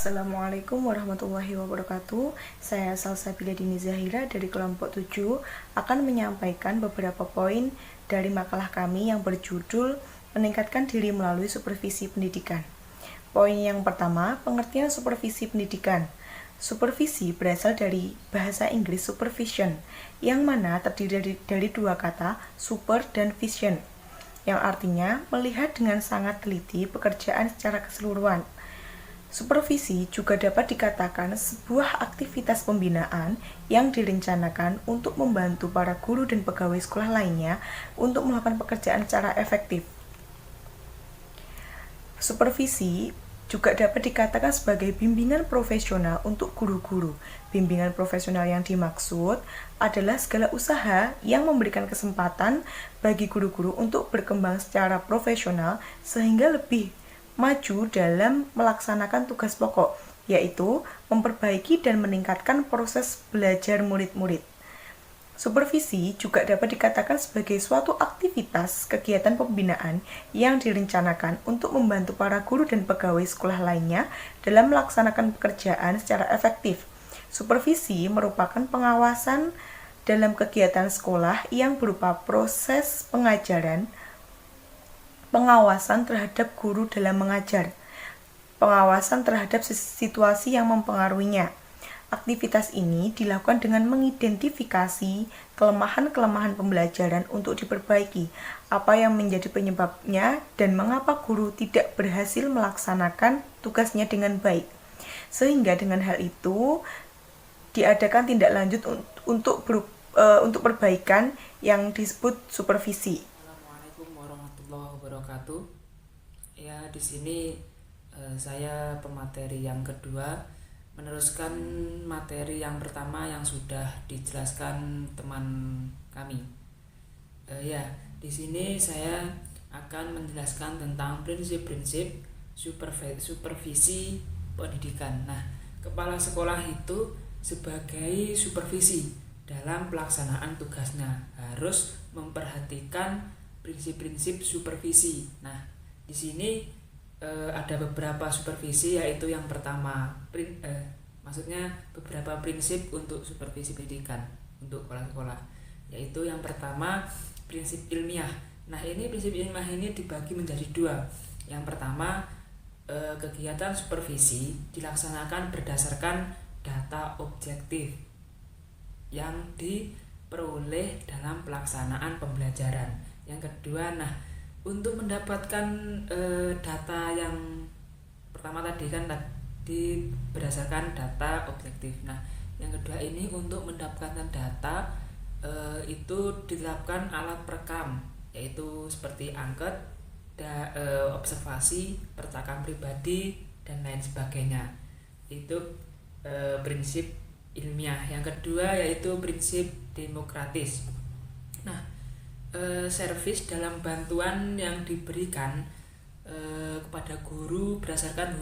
Assalamualaikum warahmatullahi wabarakatuh. Saya Salsabila Dini Zahira dari kelompok 7 akan menyampaikan beberapa poin dari makalah kami yang berjudul Meningkatkan Diri Melalui Supervisi Pendidikan. Poin yang pertama, pengertian supervisi pendidikan. Supervisi berasal dari bahasa Inggris supervision, yang mana terdiri dari dua kata, super dan vision, yang artinya melihat dengan sangat teliti pekerjaan secara keseluruhan. Supervisi juga dapat dikatakan sebuah aktivitas pembinaan yang direncanakan untuk membantu para guru dan pegawai sekolah lainnya untuk melakukan pekerjaan secara efektif. Supervisi juga dapat dikatakan sebagai bimbingan profesional untuk guru-guru. Bimbingan profesional yang dimaksud adalah segala usaha yang memberikan kesempatan bagi guru-guru untuk berkembang secara profesional sehingga lebih maju dalam melaksanakan tugas pokok, yaitu memperbaiki dan meningkatkan proses belajar murid-murid. Supervisi juga dapat dikatakan sebagai suatu aktivitas kegiatan pembinaan yang direncanakan untuk membantu para guru dan pegawai sekolah lainnya dalam melaksanakan pekerjaan secara efektif. Supervisi merupakan pengawasan dalam kegiatan sekolah yang berupa proses pengajaran, pengawasan terhadap guru dalam mengajar, pengawasan terhadap situasi yang mempengaruhinya. Aktivitas ini dilakukan dengan mengidentifikasi kelemahan-kelemahan pembelajaran untuk diperbaiki, apa yang menjadi penyebabnya dan mengapa guru tidak berhasil melaksanakan tugasnya dengan baik. Sehingga dengan hal itu diadakan tindak lanjut untuk perbaikan yang disebut supervisi. Assalamualaikum warahmatullahi wabarakatuh. Ya, di sini saya pemateri yang kedua meneruskan materi yang pertama yang sudah dijelaskan teman kami. Di sini saya akan menjelaskan tentang prinsip-prinsip supervisi pendidikan. Nah, kepala sekolah itu sebagai supervisi dalam pelaksanaan tugasnya harus memperhatikan prinsip-prinsip supervisi. Nah, di sini ada beberapa supervisi, yaitu yang pertama beberapa prinsip untuk supervisi pendidikan untuk sekolah-sekolah, yaitu yang pertama prinsip ilmiah. Nah, ini prinsip ilmiah ini dibagi menjadi dua. Yang pertama, kegiatan supervisi dilaksanakan berdasarkan data objektif yang diperoleh dalam pelaksanaan pembelajaran. Yang kedua, untuk mendapatkan data yang pertama tadi berdasarkan data objektif. Nah, yang kedua ini untuk mendapatkan data itu diterapkan alat perekam, yaitu seperti angket, observasi, percakapan pribadi, dan lain sebagainya. Itu prinsip ilmiah. Yang kedua yaitu prinsip demokratis. Nah, servis dalam bantuan yang diberikan kepada guru berdasarkan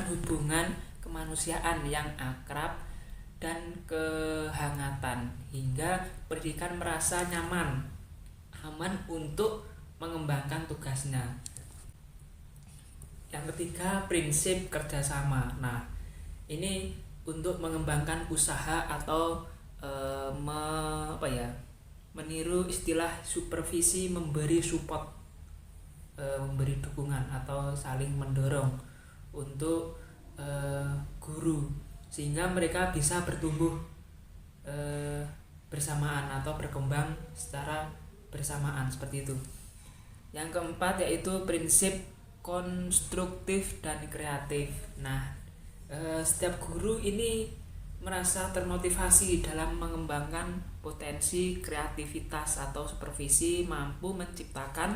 hubungan kemanusiaan yang akrab dan kehangatan, hingga pendidikan merasa aman untuk mengembangkan tugasnya. Yang ketiga, prinsip kerjasama. Nah, ini untuk mengembangkan usaha atau meniru istilah supervisi memberi support, memberi dukungan atau saling mendorong untuk guru sehingga mereka bisa bertumbuh bersamaan atau berkembang secara bersamaan, seperti itu. Yang keempat yaitu prinsip konstruktif dan kreatif. Nah, setiap guru ini merasa termotivasi dalam mengembangkan potensi kreativitas atau supervisi mampu menciptakan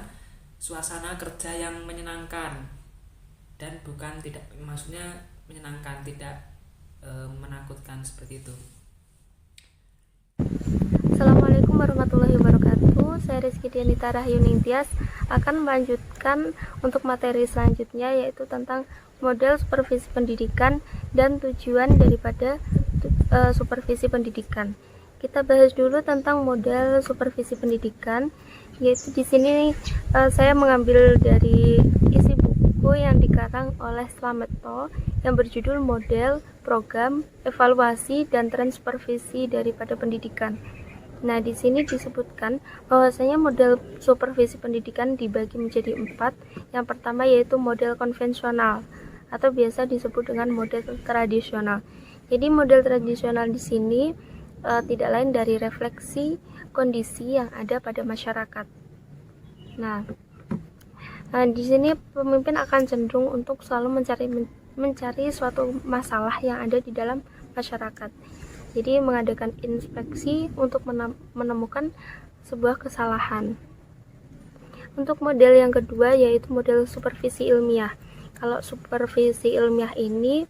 suasana kerja yang menyenangkan dan tidak menakutkan, seperti itu. Assalamualaikum warahmatullahi wabarakatuh. Saya Rizky Dianita Rahyuni Tias akan melanjutkan untuk materi selanjutnya, yaitu tentang model supervisi pendidikan dan tujuan daripada supervisi pendidikan. Kita bahas dulu tentang model supervisi pendidikan, yaitu di sini saya mengambil dari isi buku buku yang dikarang oleh Slametto yang berjudul Model, Program, Evaluasi, dan Tren Supervisi daripada Pendidikan. Nah, di sini disebutkan bahwasanya model supervisi pendidikan dibagi menjadi 4. Yang pertama yaitu model konvensional atau biasa disebut dengan model tradisional. Jadi model tradisional di sini tidak lain dari refleksi kondisi yang ada pada masyarakat. Nah, di sini pemimpin akan cenderung untuk selalu mencari suatu masalah yang ada di dalam masyarakat. Jadi mengadakan inspeksi untuk menemukan sebuah kesalahan. Untuk model yang kedua yaitu model supervisi ilmiah. Kalau supervisi ilmiah ini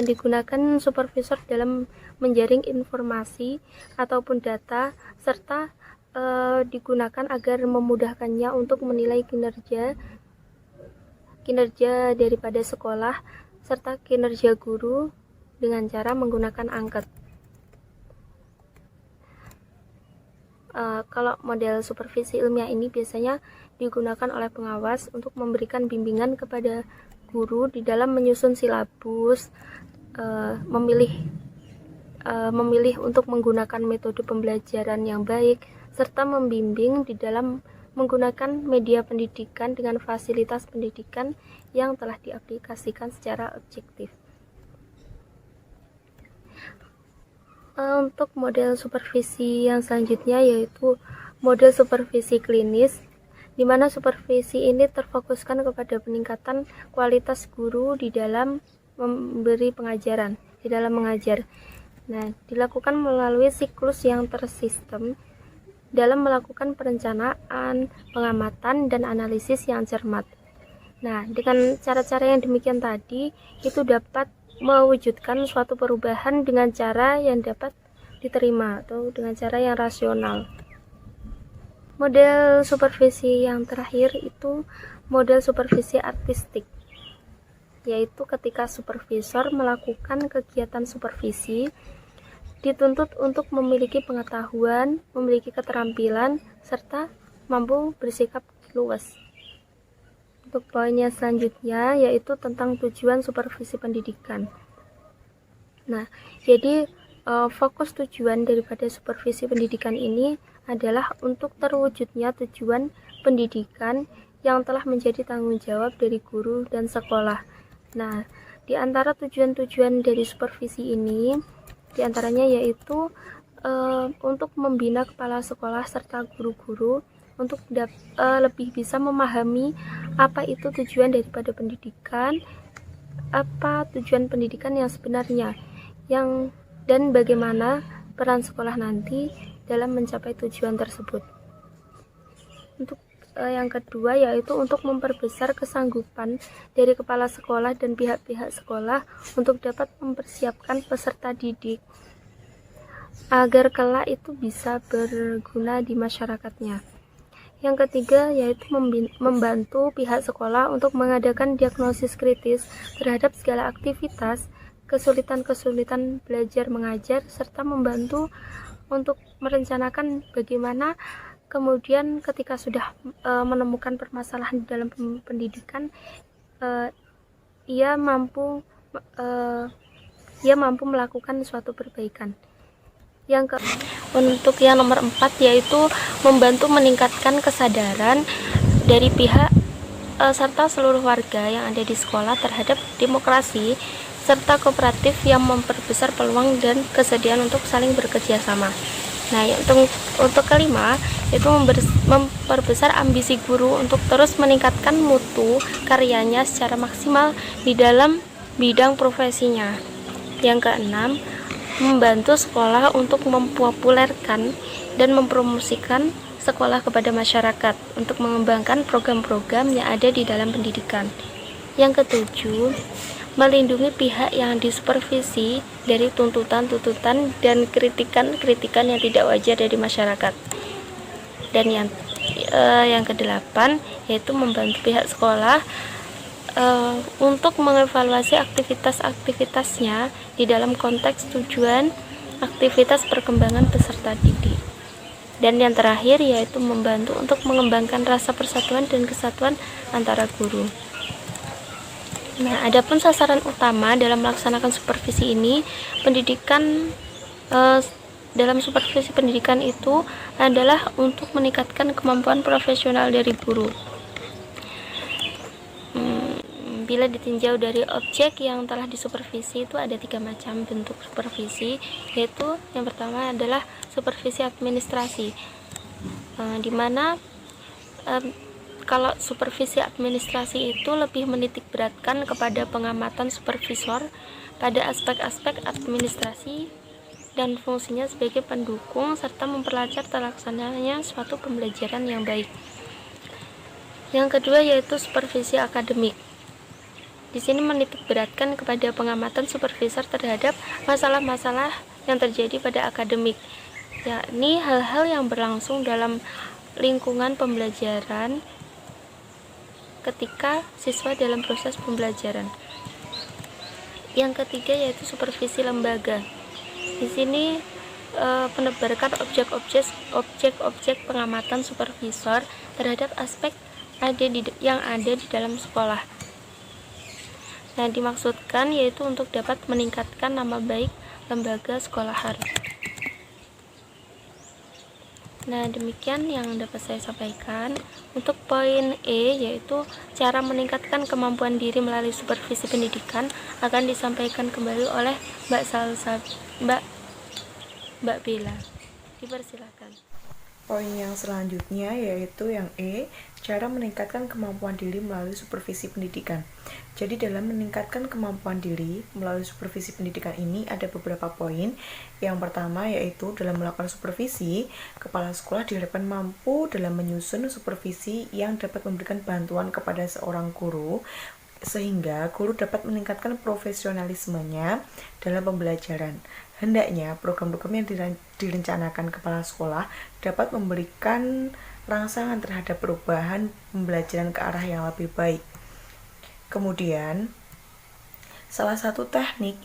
digunakan supervisor dalam menjaring informasi ataupun data serta digunakan agar memudahkannya untuk menilai kinerja daripada sekolah serta kinerja guru dengan cara menggunakan angket. Kalau model supervisi ilmiah ini biasanya digunakan oleh pengawas untuk memberikan bimbingan kepada guru di dalam menyusun silabus, memilih untuk menggunakan metode pembelajaran yang baik, serta membimbing di dalam menggunakan media pendidikan dengan fasilitas pendidikan yang telah diaplikasikan secara objektif. Untuk model supervisi yang selanjutnya yaitu model supervisi klinis, di mana supervisi ini terfokuskan kepada peningkatan kualitas guru di dalam memberi pengajaran, di dalam mengajar. Nah, dilakukan melalui siklus yang tersistem dalam melakukan perencanaan, pengamatan, dan analisis yang cermat. Nah, dengan cara-cara yang demikian tadi, itu dapat mewujudkan suatu perubahan dengan cara yang dapat diterima atau dengan cara yang rasional. Model supervisi yang terakhir itu model supervisi artistik, yaitu ketika supervisor melakukan kegiatan supervisi dituntut untuk memiliki pengetahuan, memiliki keterampilan, serta mampu bersikap luas. Untuk poinnya selanjutnya yaitu tentang tujuan supervisi pendidikan. Nah, jadi fokus tujuan daripada supervisi pendidikan ini adalah untuk terwujudnya tujuan pendidikan yang telah menjadi tanggung jawab dari guru dan sekolah. Nah, di antara tujuan-tujuan dari supervisi ini, di antaranya yaitu untuk membina kepala sekolah serta guru-guru untuk lebih bisa memahami apa itu tujuan daripada pendidikan, apa tujuan pendidikan yang sebenarnya, dan bagaimana peran sekolah nanti dalam mencapai tujuan tersebut. Untuk yang kedua yaitu untuk memperbesar kesanggupan dari kepala sekolah dan pihak-pihak sekolah untuk dapat mempersiapkan peserta didik agar kelak itu bisa berguna di masyarakatnya. Yang ketiga yaitu membantu pihak sekolah untuk mengadakan diagnosis kritis terhadap segala aktivitas, kesulitan-kesulitan belajar mengajar, serta membantu untuk merencanakan bagaimana kemudian ketika sudah menemukan permasalahan di dalam pendidikan, ia mampu melakukan suatu perbaikan. Untuk yang nomor 4 yaitu membantu meningkatkan kesadaran dari pihak serta seluruh warga yang ada di sekolah terhadap demokrasi serta kooperatif yang memperbesar peluang dan kesediaan untuk saling bekerja sama. Nah, untuk kelima itu memperbesar ambisi guru untuk terus meningkatkan mutu karyanya secara maksimal di dalam bidang profesinya. Yang keenam, membantu sekolah untuk mempopulerkan dan mempromosikan sekolah kepada masyarakat untuk mengembangkan program-program yang ada di dalam pendidikan. Yang ketujuh, melindungi pihak yang disupervisi dari tuntutan-tuntutan dan kritikan-kritikan yang tidak wajar dari masyarakat. Dan yang kedelapan yaitu membantu pihak sekolah untuk mengevaluasi aktivitas-aktivitasnya di dalam konteks tujuan aktivitas perkembangan peserta didik. Dan yang terakhir yaitu membantu untuk mengembangkan rasa persatuan dan kesatuan antara guru. Nah, adapun sasaran utama dalam melaksanakan supervisi ini, dalam supervisi pendidikan itu adalah untuk meningkatkan kemampuan profesional dari guru. Bila ditinjau dari objek yang telah disupervisi, itu ada 3 macam bentuk supervisi, yaitu yang pertama adalah supervisi administrasi, di mana kalau supervisi administrasi itu lebih menitik beratkan kepada pengamatan supervisor pada aspek-aspek administrasi dan fungsinya sebagai pendukung serta memperlancar terlaksananya suatu pembelajaran yang baik. Yang kedua yaitu supervisi akademik. Di sini menitik beratkan kepada pengamatan supervisor terhadap masalah-masalah yang terjadi pada akademik, yakni hal-hal yang berlangsung dalam lingkungan pembelajaran ketika siswa dalam proses pembelajaran. Yang ketiga yaitu supervisi lembaga. Di sini penebarkan objek-objek pengamatan supervisor terhadap aspek yang ada di dalam sekolah. Nah, dimaksudkan yaitu untuk dapat meningkatkan nama baik lembaga sekolahan. Nah, demikian yang dapat saya sampaikan. Untuk poin E, yaitu cara meningkatkan kemampuan diri melalui supervisi pendidikan, akan disampaikan kembali oleh Mbak Bella. Dipersilakan. Poin yang selanjutnya yaitu yang E, cara meningkatkan kemampuan diri melalui supervisi pendidikan. Jadi dalam meningkatkan kemampuan diri melalui supervisi pendidikan ini ada beberapa poin. Yang pertama yaitu dalam melakukan supervisi, kepala sekolah diharapkan mampu dalam menyusun supervisi yang dapat memberikan bantuan kepada seorang guru sehingga guru dapat meningkatkan profesionalismenya dalam pembelajaran. Hendaknya program-program yang direncanakan kepala sekolah dapat memberikan rangsangan terhadap perubahan pembelajaran ke arah yang lebih baik. Kemudian, salah satu teknik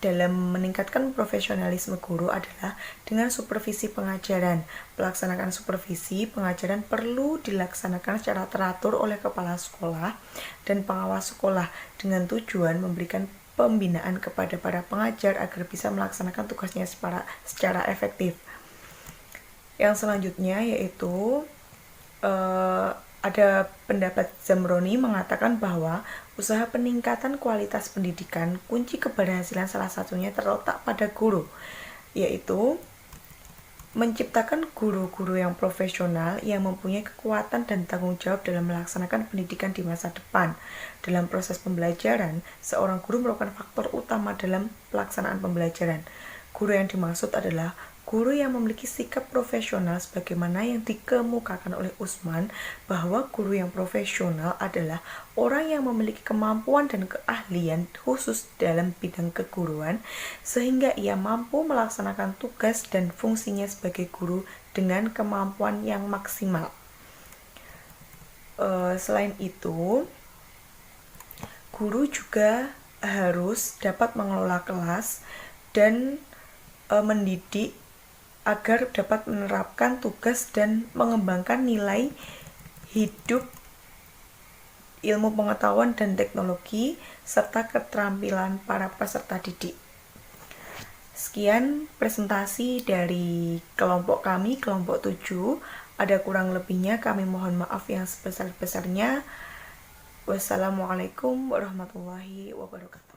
dalam meningkatkan profesionalisme guru adalah dengan supervisi pengajaran. Pelaksanaan supervisi pengajaran perlu dilaksanakan secara teratur oleh kepala sekolah dan pengawas sekolah dengan tujuan memberikan pembinaan kepada para pengajar agar bisa melaksanakan tugasnya secara efektif. Yang selanjutnya yaitu ada pendapat Zamroni mengatakan bahwa usaha peningkatan kualitas pendidikan, kunci keberhasilan salah satunya terletak pada guru, yaitu menciptakan guru-guru yang profesional yang mempunyai kekuatan dan tanggung jawab dalam melaksanakan pendidikan di masa depan. Dalam proses pembelajaran, seorang guru merupakan faktor utama dalam pelaksanaan pembelajaran. Guru yang dimaksud adalah guru yang memiliki sikap profesional sebagaimana yang dikemukakan oleh Usman, bahwa guru yang profesional adalah orang yang memiliki kemampuan dan keahlian khusus dalam bidang keguruan sehingga ia mampu melaksanakan tugas dan fungsinya sebagai guru dengan kemampuan yang maksimal. Selain itu, guru juga harus dapat mengelola kelas dan mendidik agar dapat menerapkan tugas dan mengembangkan nilai hidup, ilmu pengetahuan dan teknologi, serta keterampilan para peserta didik. Sekian presentasi dari kelompok kami, kelompok 7. Ada kurang lebihnya kami mohon maaf yang sebesar-besarnya. Wassalamualaikum warahmatullahi wabarakatuh.